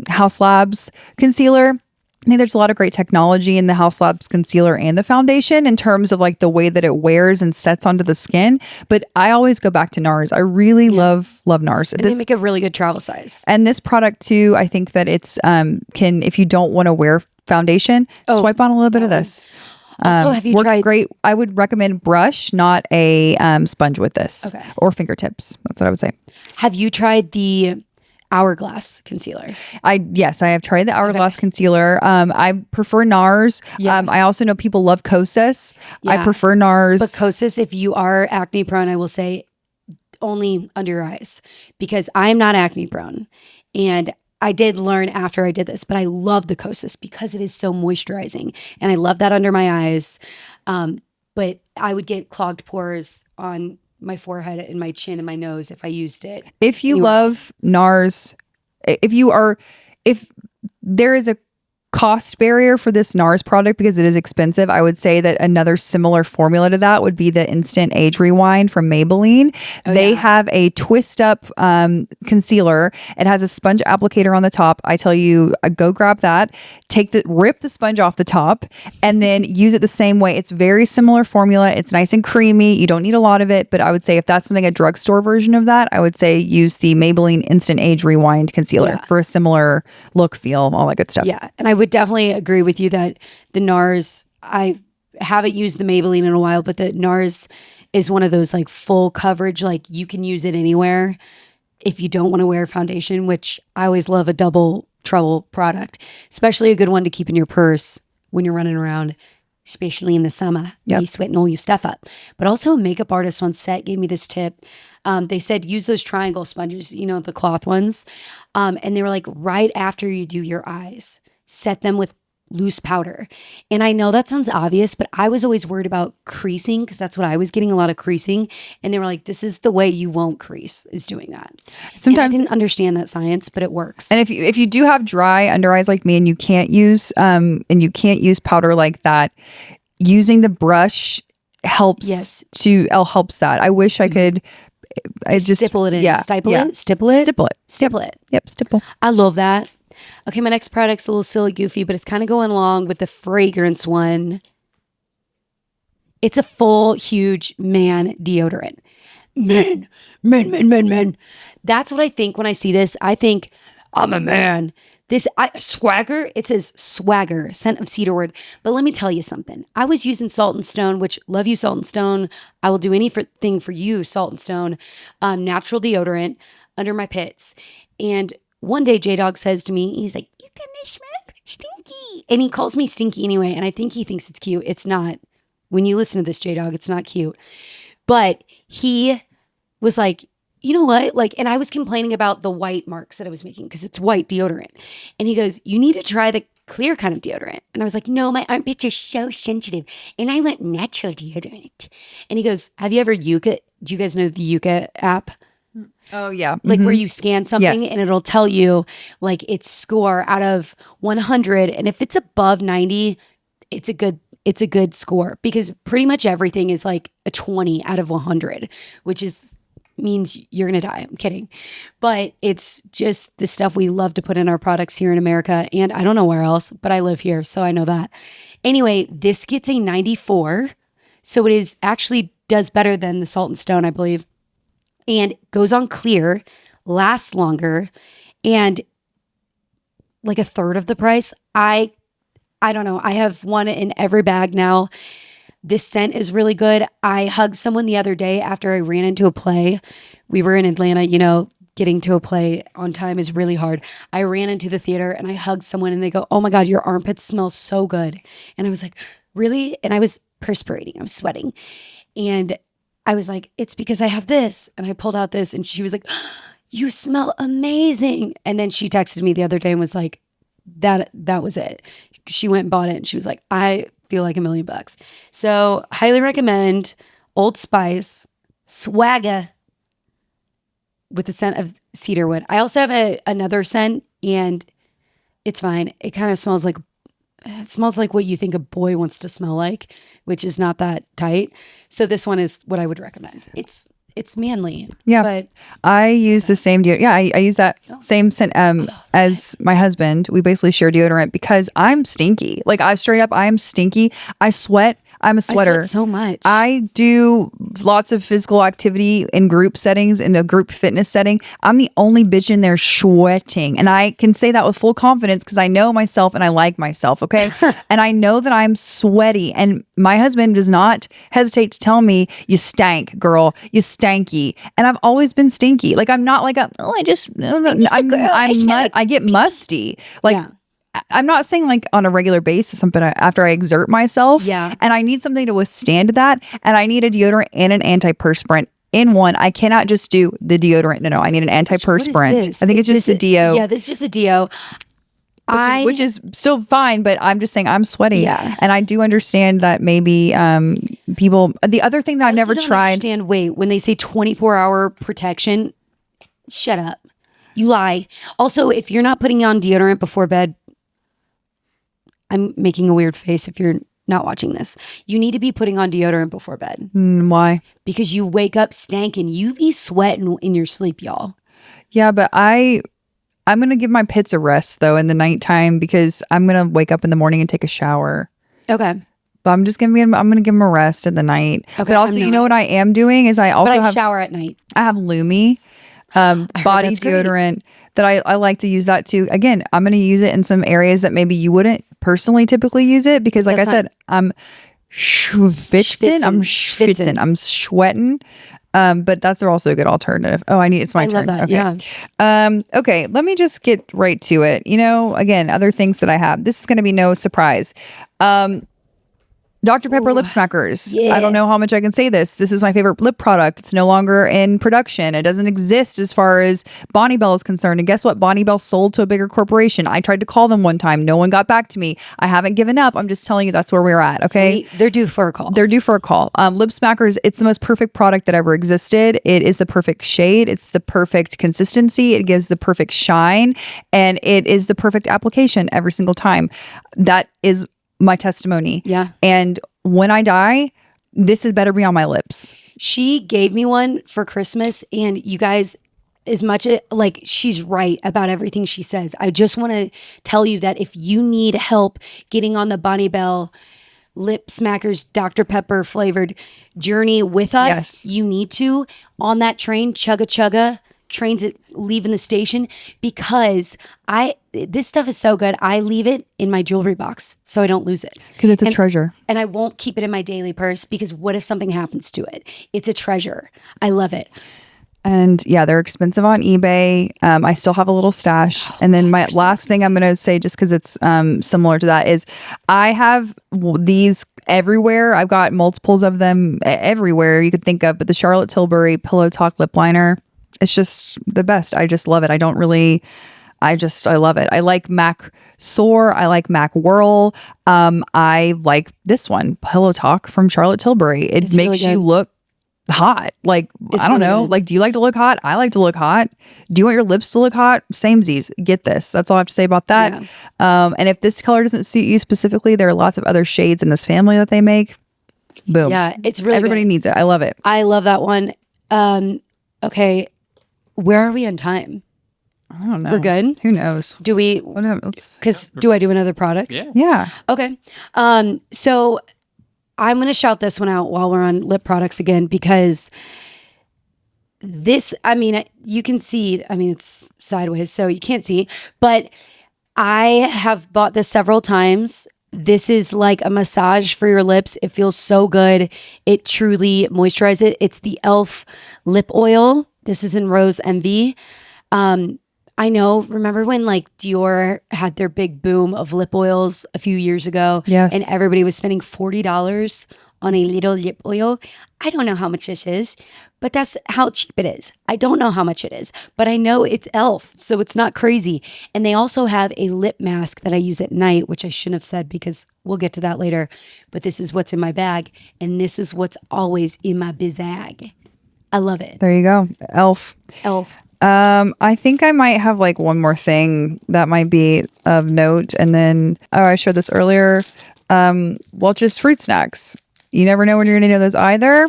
House Labs concealer. I think there's a lot of great technology in the House Labs concealer and the foundation in terms of like the way that it wears and sets onto the skin. But I always go back to NARS. I really love NARS. And they make a really good travel size. And this product too, I think that it's can, if you don't want to wear foundation, swipe on a little bit of this. Also, have you Works tried? great. I would recommend brush, not a sponge with this. Okay. Or fingertips. That's what I would say. Have you tried the Hourglass concealer. Yes, I have tried the Hourglass concealer. I prefer NARS. Yeah. I also know people love Kosas. I Yeah. prefer NARS. But Kosas, if you are acne prone, I will say only under your eyes, because I'm not acne prone. And I did learn after I did this, but I love the Kosas because it is so moisturizing. And I love that under my eyes. But I would get clogged pores on my forehead and my chin and my nose if I used it. If you anywhere love NARS, if there is a cost barrier for this NARS product because it is expensive, I would say that another similar formula to that would be the Instant Age Rewind from Maybelline. They have a twist up concealer. It has a sponge applicator on the top. I tell you, go grab that, rip the sponge off the top, and then use it the same way. It's very similar formula. It's nice and creamy. You don't need a lot of it, but I would say if that's something, a drugstore version of that, I would say use the Maybelline Instant Age Rewind concealer for a similar look, feel, all that good stuff. Yeah. And I would definitely agree with you that the NARS, I haven't used the Maybelline in a while, but the NARS is one of those like full coverage, like you can use it anywhere if you don't want to wear foundation, which I always love a double trouble product, especially a good one to keep in your purse when you're running around, especially in the summer. Yep. You sweating all your stuff up. But also a makeup artist on set gave me this tip. They said use those triangle sponges, the cloth ones. And they were like, right after you do your eyes, set them with loose powder. And I know that sounds obvious, but I was always worried about creasing because that's what I was getting, a lot of creasing. And they were like, this is the way you won't crease, is doing that. Sometimes I didn't understand that science, but it works. And if you do have dry under eyes like me and you can't use powder like that, using the brush helps helps that. I wish I could just stipple it in. Yeah, Stipple yeah. it? Stipple it? Stipple it. Stipple it. Yep, stipple. I love that. Okay, my next product's a little silly goofy, but it's kind of going along with the fragrance one. It's a full, huge man deodorant. Men. That's what I think when I see this. I think, I'm a man. Swagger, it says Swagger, scent of cedarwood. But let me tell you something. I was using Salt and Stone, which love you, Salt and Stone. I will do anything for you, Salt and Stone. Natural deodorant under my pits. And one day J-Dog says to me, he's like, you gonna smell stinky. And he calls me stinky anyway. And I think he thinks it's cute. It's not. When you listen to this, J-Dog, it's not cute. But he was like, you know what? Like, and I was complaining about the white marks that I was making because it's white deodorant. And he goes, you need to try the clear kind of deodorant. And I was like, no, my armpits are so sensitive. And I want natural deodorant. And he goes, have you ever Yuka? Do you guys know the Yuka app? Oh yeah. Like where you scan something and it'll tell you like its score out of 100. And if it's above 90, it's a good score because pretty much everything is like a 20 out of 100, which means you're going to die. I'm kidding. But it's just the stuff we love to put in our products here in America. And I don't know where else, but I live here. So I know that. Anyway, this gets a 94. So it actually does better than the Salt and Stone, I believe. And goes on clear, lasts longer, and like a third of the price. I don't know. I have one in every bag now. This scent is really good. I hugged someone the other day after I ran into a play. We were in Atlanta, getting to a play on time is really hard. I ran into the theater and I hugged someone and they go, oh my God, your armpits smell so good. And I was like, really? And I was perspirating. I was sweating. And I was like, it's because I have this. And I pulled out this and she was like, you smell amazing. And then she texted me the other day and was like, that was it. She went and bought it and she was like, I feel like $1 million. So highly recommend Old Spice Swagger with the scent of cedarwood. I also have another scent and it's fine. It kind of smells like what you think a boy wants to smell like, which is not that tight. So this one is what I would recommend. It's manly. Yeah. But I use the same deodorant. Yeah, I use that same scent as my husband. We basically share deodorant because I'm stinky. Like I am stinky. I sweat. I'm a I sweater. sweat so much. I do lots of physical activity in group settings, in a group fitness setting. I'm the only bitch in there sweating. And I can say that with full confidence because I know myself and I like myself. Okay. And I know that I'm sweaty. And my husband does not hesitate to tell me, you stank, girl. You stanky. And I've always been stinky. Like, I'm not like, I get musty. Like, Yeah. I'm not saying like on a regular basis, but after I exert myself, Yeah. and I need something to withstand that, and I need a deodorant and an antiperspirant in one. I cannot just do the deodorant. No, I need an What antiperspirant. is this? I think it's just the deo, Yeah, this is just a deo. which is still fine, but I'm just saying I'm sweaty. Yeah. And I do understand that maybe people. The other thing that I've never tried. Understand, wait, when they say 24-hour protection, shut up. You lie. Also, if you're not putting on deodorant before bed, I'm making a weird face if you're not watching this. You need to be putting on deodorant before bed Why? because you wake up stankin'. You be sweating in your sleep, y'all. Yeah, but I'm gonna give my pits a rest though in the nighttime because I'm gonna wake up in the morning and take a shower. Okay. But I'm gonna give them a rest in the night. Okay, But also, I'm you not. know what I am doing is I also But I have shower at night. I have Lumi body that's great. deodorant that I like to use that too. Again, I'm gonna use it in some areas that maybe you wouldn't personally typically use it because, like That's I said, I'm schwitzen. I'm Schwitzen. schwitzen. I'm sweating. But that's also a good alternative. Oh, it's my I turn. love that. Okay. Yeah. Okay, let me just get right to it. You know, again, other things that I have. This is going to be no surprise. Dr. Pepper lip smackers. yeah. I don't know how much I can say this. This is my favorite lip product. It's no longer in production. It doesn't exist as far as Bonnie Bell is concerned. And guess what? Bonnie Bell sold to a bigger corporation. I tried to call them one time. No one got back to me. I haven't given up. I'm just telling you that's where we're at. Okay. They're due for a call. They're due for a call. Lip Smackers, it's the most perfect product that ever existed. It is the perfect shade. It's the perfect consistency. It gives the perfect shine. And it is the perfect application every single time. That is my testimony. Yeah. And when I die, this is better be on my lips. She gave me one for Christmas, and you guys, as much like she's right about everything she says. I just want to tell you that if you need help getting on the Bonnie Bell Lip Smackers Dr. Pepper flavored journey with us, Yes. you need to on that train, chugga chugga trains at leaving the station, because this stuff is so good. I leave it in my jewelry box so I don't lose it. Because it's a treasure. And I won't keep it in my daily purse because what if something happens to it? It's a treasure. I love it. And yeah, they're expensive on eBay. I still have a little stash. And then my last thing I'm going to say, just because it's similar to that, is I have these everywhere. I've got multiples of them everywhere you could think of. But the Charlotte Tilbury Pillow Talk lip liner, it's just the best. I just love it. I love it. I like MAC Soar. I like MAC Whirl. I like this one, Pillow Talk from Charlotte Tilbury. It It's makes really you good. look hot. Like, It's I don't really know. good. Like, do you like to look hot? I like to look hot. Do you want your lips to look hot? Samesies. Get this. That's all I have to say about that. And if this color doesn't suit you specifically, there are lots of other shades in this family that they make. Boom. Yeah, it's really Everybody good. needs it. I love it. I love that one. Okay, where are we on time? I don't know. We're good? Who knows? Do we? Whatever. Because do I do another product? Yeah. Yeah. Okay. So I'm going to shout this one out while we're on lip products again, because this, I mean, you can see, I mean, it's sideways, so you can't see, but I have bought this several times. This is like a massage for your lips. It feels so good. It truly moisturizes it. It's the e.l.f. lip oil. This is in Rose Envy. I know, remember when like Dior had their big boom of lip oils a few years ago? Yes. And everybody was spending $40 on a little lip oil. I don't know how much this is, but that's how cheap it is. I don't know how much it is, but I know it's e.l.f., so it's not crazy. And they also have a lip mask that I use at night, which I shouldn't have said because we'll get to that later. But this is what's in my bag, and this is what's always in my bizag. I love it. There you go. Elf. e.l.f. I think I might have like one more thing that might be of note. And then, I showed this earlier. Welch's fruit snacks. You never know when you're going to know those either.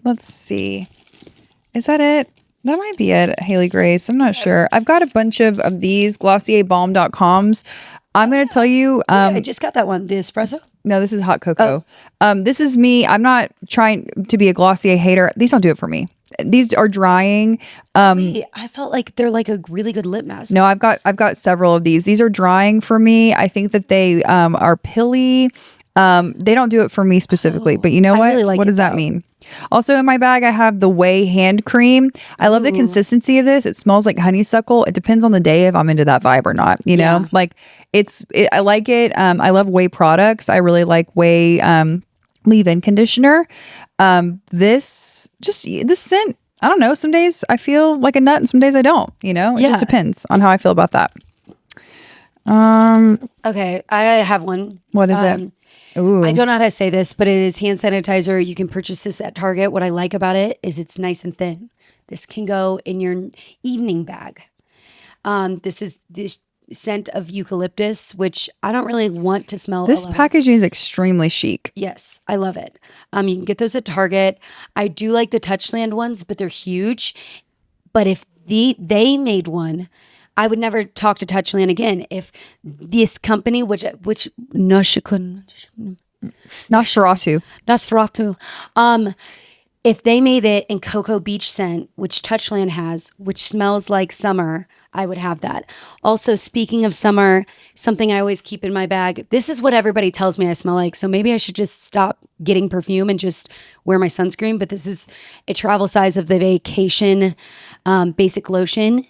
Let's see. Is that it? That might be it, Haley Grace. I'm not sure. I've got a bunch of these GlossierBalm.coms. I'm going to tell you. I just got that one, the espresso. No, this is hot cocoa. This is me. I'm not trying to be a Glossier hater. These don't do it for me. These are drying. Wait, I felt like they're like a really good lip mask. No, I've got several of these. These are drying for me. I think that they are pilly. They don't do it for me specifically, but you know I what? really like what it, does that though. mean? Also in my bag, I have the Way hand cream. I love the consistency of this. It smells like honeysuckle. It depends on the day if I'm into that vibe or not. You know, Yeah. like I like it. I love Way products. I really like Way leave-in conditioner. This scent. I don't know. Some days I feel like a nut, and some days I don't. You know, it Yeah. just depends on how I feel about that. Okay, I have one. What is it? Ooh. I don't know how to say this, but it is hand sanitizer. You can purchase this at Target. What I like about it is it's nice and thin. This can go in your evening bag. This is the scent of eucalyptus, which I don't really want to smell. This a lot. packaging is extremely chic. Yes, I love it. You can get those at Target. I do like the Touchland ones, but they're huge. But if they made one, I would never talk to Touchland again. If this company, which Nosferatu. Nosferatu, if they made it in Cocoa Beach scent, which Touchland has, which smells like summer, I would have that. Also, speaking of summer, something I always keep in my bag. This is what everybody tells me I smell like. So maybe I should just stop getting perfume and just wear my sunscreen. But this is a travel size of the Vacation basic lotion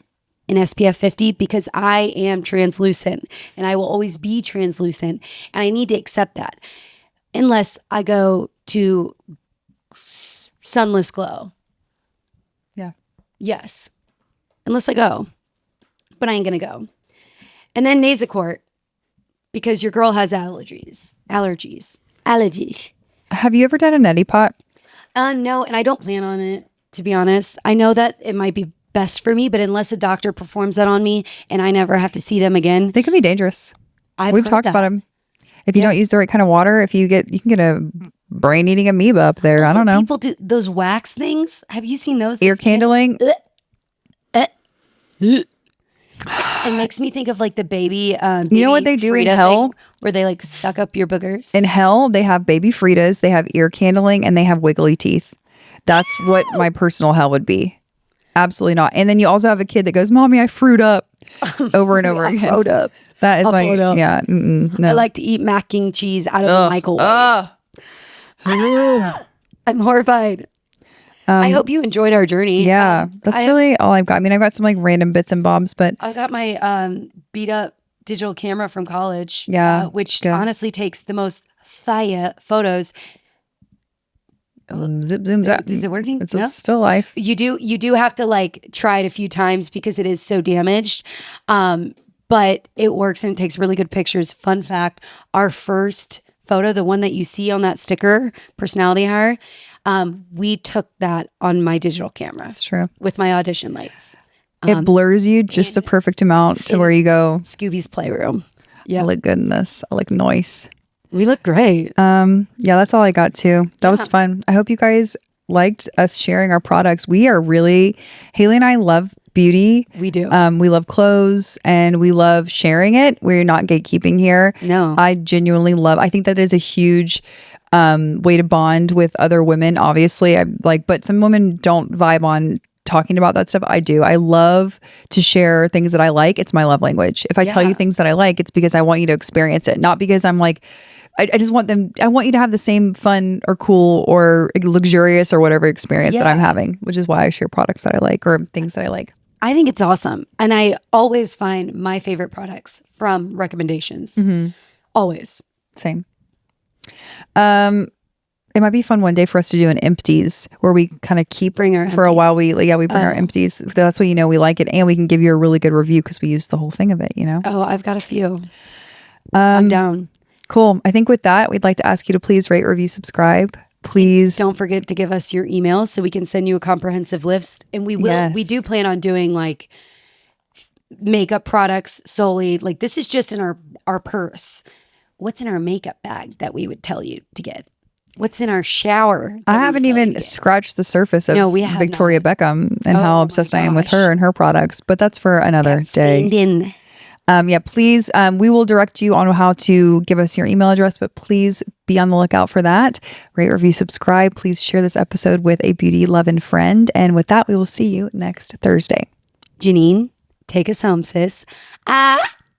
in SPF 50 because I am translucent and I will always be translucent. And I need to accept that unless I go to sunless glow. Yeah. Yes. Unless I go. But I ain't gonna go. And then Nasacort, because your girl has allergies. Have you ever done a neti pot? No, and I don't plan on it, to be honest. I know that it might be best for me, but unless a doctor performs that on me and I never have to see them again. They can be dangerous. I've We've heard talked that. about them. If you don't use the right kind of water, you can get a brain-eating amoeba up there. I Also, don't know. People do those wax things. Have you seen those? Ear candling. It makes me think of like the baby. You know what they do in hell? where they like suck up your boogers. In hell, they have baby Fritas, they have ear candling, and they have wiggly teeth. That's what my personal hell would be. Absolutely not. And then you also have a kid that goes, "Mommy, I fruit up," over and over again. Fruit up. That is I'll my fruit up. yeah. No. I like to eat mac and cheese out of the microwave. I'm horrified. I hope you enjoyed our journey. Yeah, that's really all I've got. I mean, I've got some like random bits and bobs, but I got my beat up digital camera from college. Yeah, which yeah. honestly takes the most fire photos. zip, zoom, zap. Is it working? It's No? still life. You do have to like try it a few times because it is so damaged. But it works and it takes really good pictures. Fun fact, our first photo, the one that you see on that sticker, Personality Hire, we took that on my digital camera. It's true. With my audition lights. It blurs you just the perfect amount to where you go, Scooby's Playroom. Yeah. I look good in this. I look nice. We look great. Yeah, that's all I got too. That was fun. I hope you guys liked us sharing our products. We are really, Haley and I love beauty. We do. We love clothes and we love sharing it. We're not gatekeeping here. No. I genuinely I think that is a huge way to bond with other women. Obviously, but some women don't vibe on talking about that stuff. I do. I love to share things that I like. It's my love language. If I tell you things that I like, it's because I want you to experience it, not because I'm like, I just want I want you to have the same fun or cool or luxurious or whatever experience that I'm having, which is why I share products that I like or things that I like. I think it's awesome. And I always find my favorite products from recommendations. Always. Same. It might be fun one day for us to do an empties where we kind of keep Bring our for a empties. while. We bring our empties. That's what we like it, and we can give you a really good review because we used the whole thing of it. Oh, I've got a few. I'm down. Cool. I think with that, we'd like to ask you to please rate, review, subscribe. Please. Don't forget to give us your emails so we can send you a comprehensive list. And we will. Yes. We do plan on doing like makeup products solely. Like this is just in our purse. What's in our makeup bag that we would tell you to get? What's in our shower? I that we would haven't tell you even to get? scratched the surface of No, we have Victoria Beckham and Oh how my obsessed I am with gosh. her and her products, but that's for another day. Stained in. Please, we will direct you on how to give us your email address, but please be on the lookout for that. Rate, review, subscribe. Please share this episode with a beauty loving friend. And with that, we will see you next Thursday. Janine, take us home, sis. Ah.